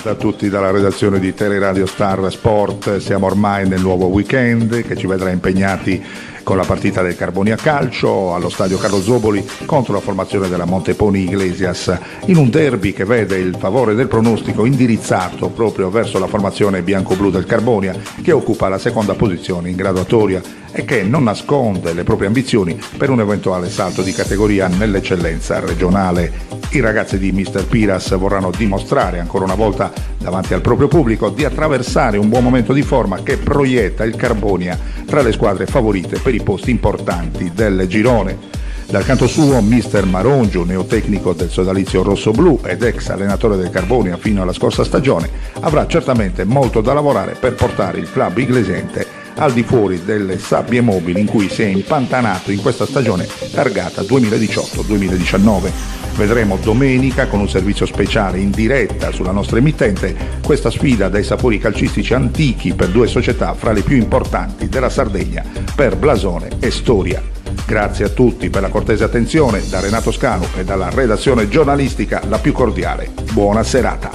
A tutti dalla redazione di Teleradio Star Sport. Siamo ormai nel nuovo weekend che ci vedrà impegnati con la partita del Carbonia Calcio allo stadio Carlo Zoboli contro la formazione della Monteponi Iglesias, in un derby che vede il favore del pronostico indirizzato proprio verso la formazione bianco-blu del Carbonia, che occupa la seconda posizione in graduatoria e che non nasconde le proprie ambizioni per un eventuale salto di categoria nell'eccellenza regionale. I ragazzi di Mr. Piras vorranno dimostrare ancora una volta davanti al proprio pubblico di attraversare un buon momento di forma che proietta il Carbonia tra le squadre favorite per i posti importanti del girone. Dal canto suo, Mister Marongio, neotecnico del sodalizio rossoblu ed ex allenatore del Carbonia fino alla scorsa stagione, avrà certamente molto da lavorare per portare il club iglesiente al di fuori delle sabbie mobili in cui si è impantanato in questa stagione targata 2018-2019. Vedremo domenica, con un servizio speciale in diretta sulla nostra emittente, questa sfida dai sapori calcistici antichi per due società fra le più importanti della Sardegna per blasone e storia. Grazie a tutti per la cortese attenzione, da Renato Scanu e dalla redazione giornalistica la più cordiale. Buona serata.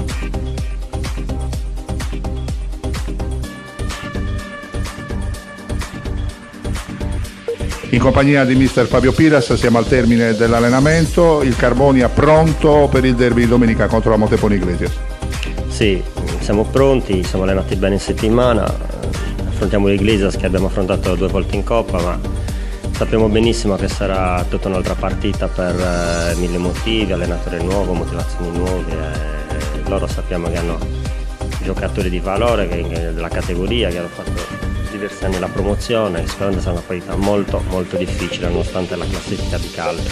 In compagnia di mister Fabio Piras siamo al termine dell'allenamento. Il Carbonia pronto per il derby di domenica contro la Monteponi Iglesias? Sì, siamo pronti, siamo allenati bene in settimana, affrontiamo l'Iglesias che abbiamo affrontato 2 volte in Coppa, ma sappiamo benissimo che sarà tutta un'altra partita per 1000 motivi, allenatore nuovo, motivazioni nuove, loro sappiamo che hanno giocatori di valore della categoria, che hanno fatto diversi anni la promozione, sicuramente sarà una partita molto difficile nonostante la classifica di calcio.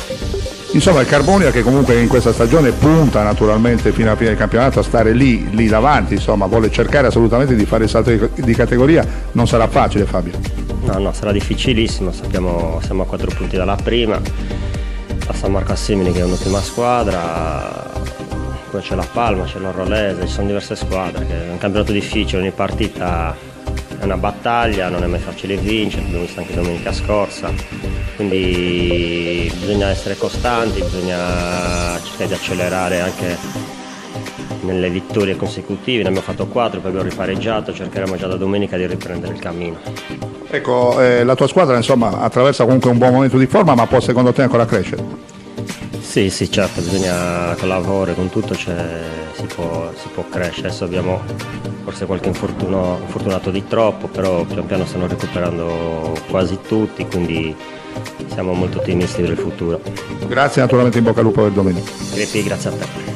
Insomma, il Carbonia, che comunque in questa stagione punta naturalmente fino alla fine del campionato a stare lì davanti, insomma vuole cercare assolutamente di fare il salto di categoria, non sarà facile, Fabio. No, sarà difficilissimo, sappiamo, siamo a 4 punti dalla prima, la San Marco Assimini che è un'ottima squadra, poi c'è la Palma, c'è l'Orolese, ci sono diverse squadre, che è un campionato difficile, ogni partita è una battaglia, non è mai facile vincere, l'abbiamo visto anche domenica scorsa, quindi bisogna essere costanti, bisogna cercare di accelerare anche nelle vittorie consecutive, ne abbiamo fatto 4, poi abbiamo ripareggiato, cercheremo già da domenica di riprendere il cammino. Ecco, la tua squadra insomma attraversa comunque un buon momento di forma, ma può secondo te ancora crescere? Sì, certo, bisogna con lavoro e con tutto si può crescere. Adesso abbiamo forse qualche infortunato di troppo, però pian piano stanno recuperando quasi tutti, quindi siamo molto ottimisti per il futuro. Grazie, naturalmente in bocca al lupo per domenica. Grazie a te.